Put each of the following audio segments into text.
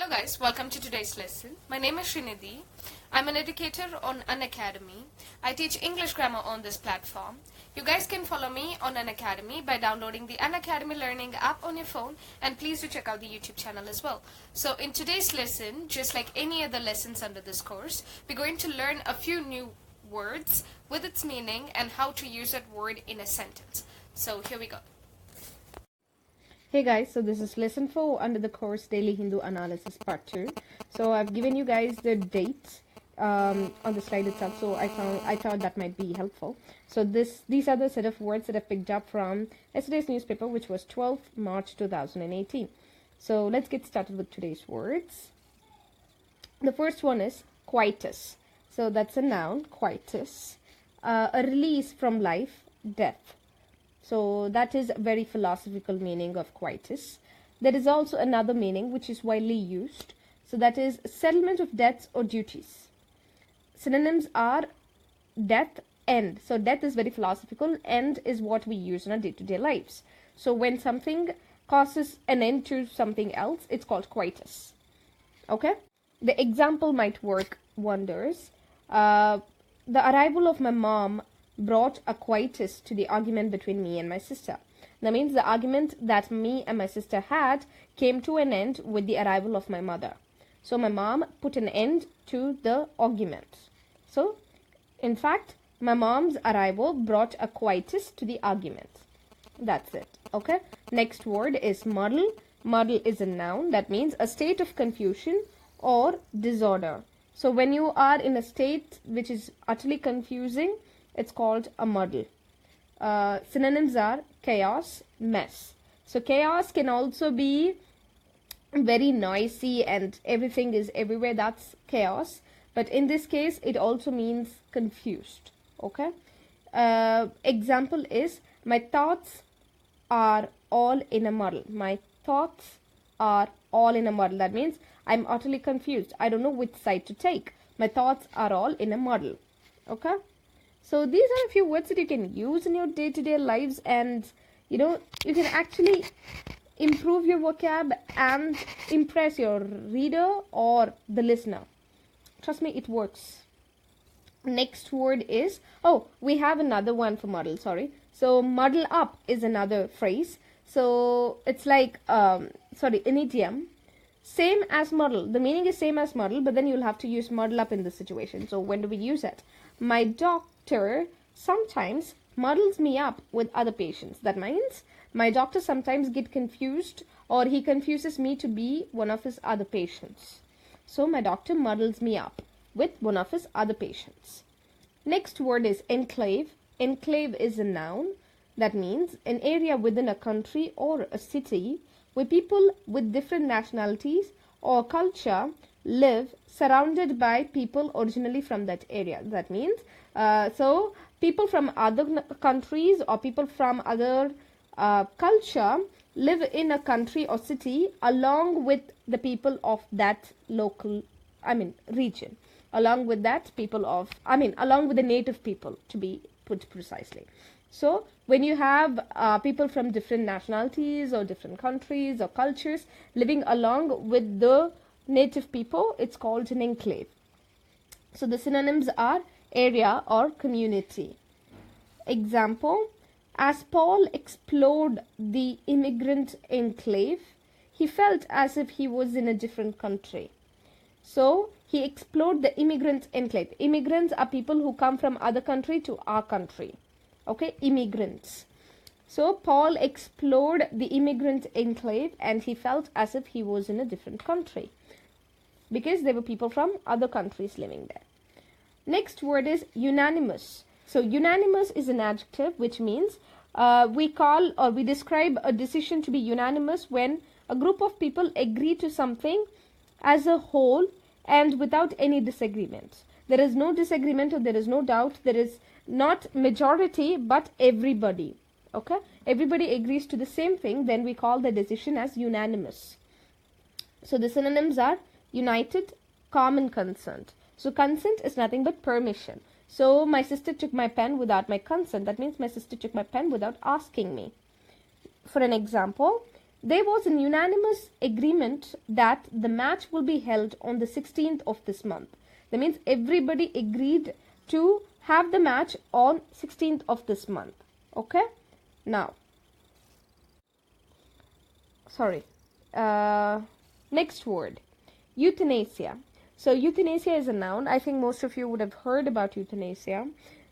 Hello guys, welcome to today's lesson. My name is Srinidhi. I'm an educator on Unacademy. I teach English grammar on this platform. You guys can follow me on Unacademy by downloading the Unacademy Learning app on your phone, and please do check out the YouTube channel as well. So in today's lesson, just like any other lessons under this course, we're going to learn a few new words with its meaning and how to use that word in a sentence. So here we go. Hey guys, so this is lesson 4 under the course Daily Hindu Analysis Part 2. So I've given you guys the dates on the slide itself, so I thought that might be helpful. So these are the set of words that I picked up from yesterday's newspaper, which was 12th March 2018. So let's get started with today's words. The first one is quietus. So that's a noun, quietus. A release from life, death. So that is a very philosophical meaning of quietus. There is also another meaning which is widely used. So that is settlement of debts or duties. Synonyms are death, end. So death is very philosophical. End is what we use in our day-to-day lives. So when something causes an end to something else, it's called quietus. Okay? The example might work wonders. The arrival of my mom brought a quietus to the argument between me and my sister. That means the argument that me and my sister had came to an end with the arrival of my mother. So my mom put an end to the argument. So, in fact, my mom's arrival brought a quietus to the argument. That's it. Okay? Next word is muddle. Muddle is a noun. That means a state of confusion or disorder. So when you are in a state which is utterly confusing, it's called a muddle. Synonyms are chaos, mess. So chaos can also be very noisy and everything is everywhere. That's chaos. But in this case, it also means confused. Okay. Example is, my thoughts are all in a muddle. My thoughts are all in a muddle. That means I'm utterly confused. I don't know which side to take. My thoughts are all in a muddle. Okay. So these are a few words that you can use in your day-to-day lives, and you can actually improve your vocab and impress your reader or the listener. Trust me, it works. Next word is, we have another one for muddle, sorry. So muddle up is another phrase. So it's like, an idiom. Same as muddle. The meaning is same as muddle, but then you'll have to use muddle up in this situation. So when do we use it? My doctor sometimes muddles me up with other patients. That means my doctor sometimes get confused, or he confuses me to be one of his other patients. So my doctor muddles me up with one of his other patients. Next word is enclave. Enclave is a noun. That means an area within a country or a city where people with different nationalities or culture live surrounded by people originally from that area. That means, so people from other countries or people from other culture live in a country or city along with the people of that region. Along with the native people, to be put precisely. So when you have people from different nationalities or different countries or cultures living along with the native people, it's called an enclave. So the synonyms are area or community. Example, as Paul explored the immigrant enclave, he felt as if he was in a different country. So he explored the immigrant enclave. Immigrants are people who come from other country to our country. Okay, immigrants. So Paul explored the immigrant enclave and he felt as if he was in a different country, because there were people from other countries living there. Next word is unanimous. So unanimous is an adjective, which means we describe a decision to be unanimous when a group of people agree to something as a whole and without any disagreement. There is no disagreement or there is no doubt. There is not majority but everybody. Okay? Everybody agrees to the same thing, then we call the decision as unanimous. So the synonyms are united, common consent. So consent is nothing but permission. So my sister took my pen without my consent. That means my sister took my pen without asking me. For an example, There was an unanimous agreement that the match will be held on the 16th of this month. That means everybody agreed to have the match on 16th of this month. Okay? Now, next word, euthanasia. So euthanasia is a noun. I think most of you would have heard about euthanasia.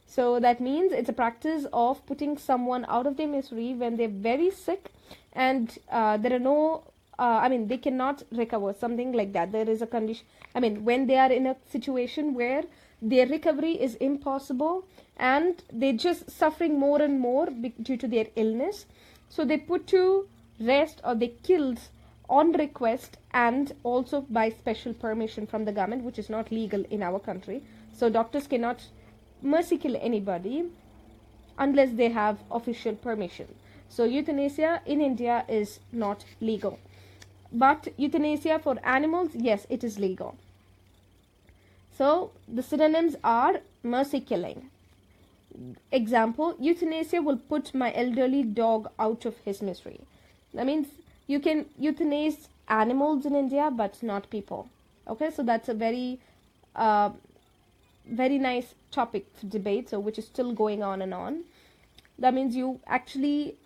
So that means it's a practice of putting someone out of their misery when they're very sick and there are no, they cannot recover, something like that. There is a condition, when they are in a situation where their recovery is impossible and they're just suffering more and more due to their illness. So they put to rest or they killed on request and also by special permission from the government, which is not legal in our country. So doctors cannot mercy kill anybody unless they have official permission. So euthanasia in India is not legal. But euthanasia for animals, yes, it is legal. So the synonyms are mercy killing. Example, euthanasia will put my elderly dog out of his misery. That means you can euthanize animals in India, but not people. Okay, so that's a very nice topic for debate, so which is still going on and on. That means you actually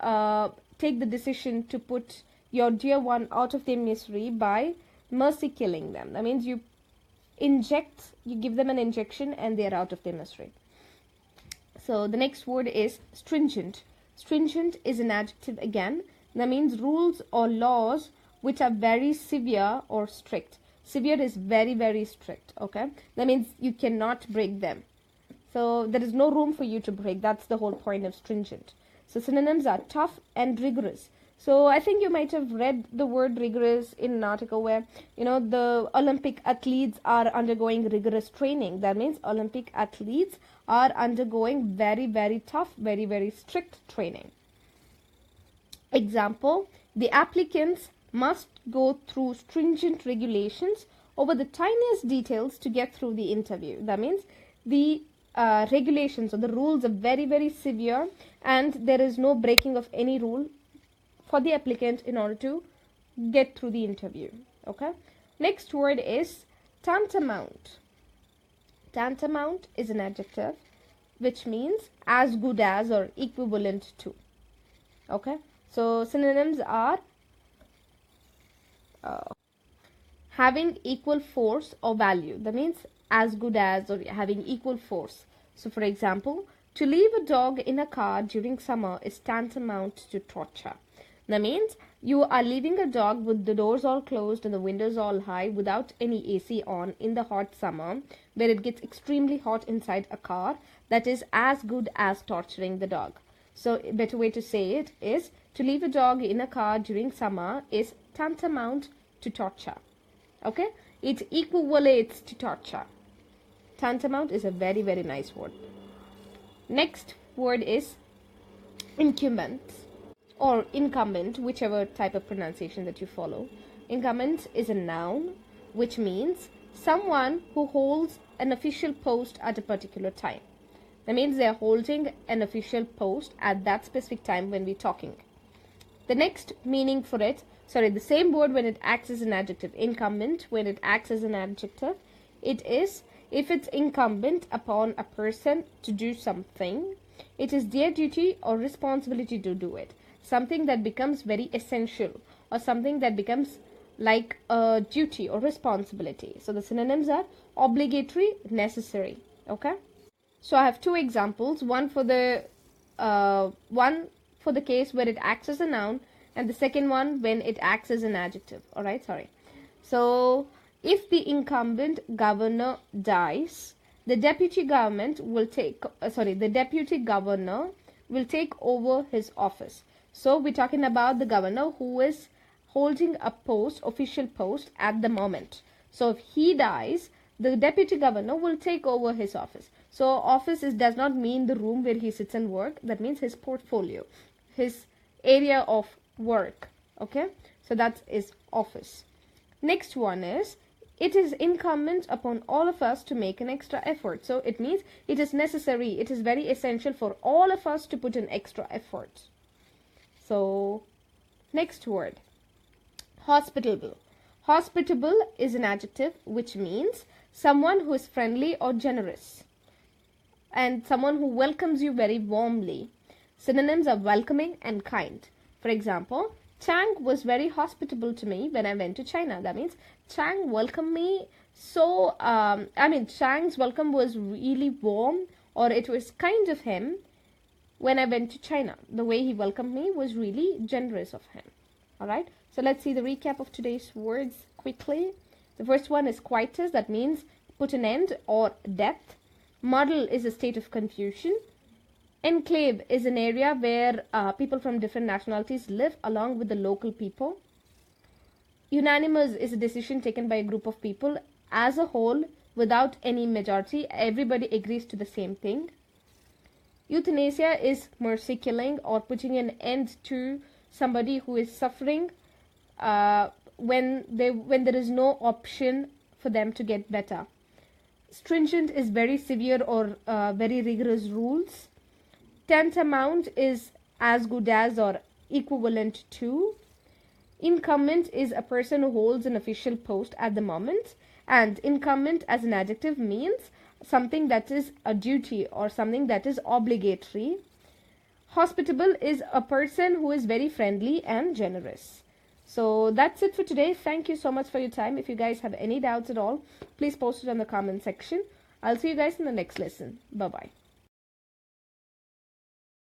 take the decision to put your dear one out of their misery by mercy killing them. That means you give them an injection and they are out of their misery. So the next word is stringent. Stringent is an adjective again. That means rules or laws which are very severe or strict. Severe is very, very strict. Okay, that means you cannot break them. So there is no room for you to break. That's the whole point of stringent. So synonyms are tough and rigorous. So I think you might have read the word rigorous in an article where, the Olympic athletes are undergoing rigorous training. That means Olympic athletes are undergoing very, very tough, very, very strict training. Example, the applicants must go through stringent regulations over the tiniest details to get through the interview. That means the regulations or the rules are very, very severe and there is no breaking of any rule for the applicant in order to get through the interview. Okay. Next word is tantamount. Tantamount is an adjective which means as good as or equivalent to. Okay. So synonyms are having equal force or value. That means as good as or having equal force. So for example, to leave a dog in a car during summer is tantamount to torture. That means you are leaving a dog with the doors all closed and the windows all high without any AC on in the hot summer where it gets extremely hot inside a car. That is as good as torturing the dog. So a better way to say it is to leave a dog in a car during summer is tantamount to torture. Okay, it equivalates to torture. Tantamount is a very, very nice word. Next word is incumbent or incumbent, whichever type of pronunciation that you follow. Incumbent is a noun which means someone who holds an official post at a particular time. That means they are holding an official post at that specific time when we're talking. The next meaning for it, the same word when it acts as an adjective. Incumbent, when it acts as an adjective, it is if it's incumbent upon a person to do something, it is their duty or responsibility to do it. Something that becomes very essential or something that becomes like a duty or responsibility. So the synonyms are obligatory, necessary. Okay. So I have two examples. One for the case where it acts as a noun, and the second one when it acts as an adjective. All right. So if the incumbent governor dies, the deputy governor will take over his office. So we're talking about the governor who is holding a official post at the moment. So if he dies, the deputy governor will take over his office. So office does not mean the room where he sits and work. That means his portfolio, his area of work. Okay, so that is office. Next one is, it is incumbent upon all of us to make an extra effort. So it means it is necessary, it is very essential for all of us to put an extra effort. So next word, Hospitable. Hospitable is an adjective which means someone who is friendly or generous and someone who welcomes you very warmly. Synonyms are welcoming and kind. For example, Chang was very hospitable to me when I went to China. That means Chang welcomed me Chang's welcome was really warm, or it was kind of him when I went to China. The way he welcomed me was really generous of him. Alright, so let's see the recap of today's words quickly. The first one is quietus, that means put an end or death. Muddle is a state of confusion. Enclave is an area where people from different nationalities live along with the local people. Unanimous is a decision taken by a group of people as a whole without any majority. Everybody agrees to the same thing. Euthanasia is mercy killing or putting an end to somebody who is suffering when there is no option for them to get better. Stringent is very severe or very rigorous rules. Tantamount is as good as or equivalent to. Incumbent is a person who holds an official post at the moment, and incumbent as an adjective means something that is a duty or something that is obligatory. Hospitable is a person who is very friendly and generous. So that's it for today. Thank you so much for your time. If you guys have any doubts at all, please post it in the comment section. I'll see you guys in the next lesson. Bye-bye.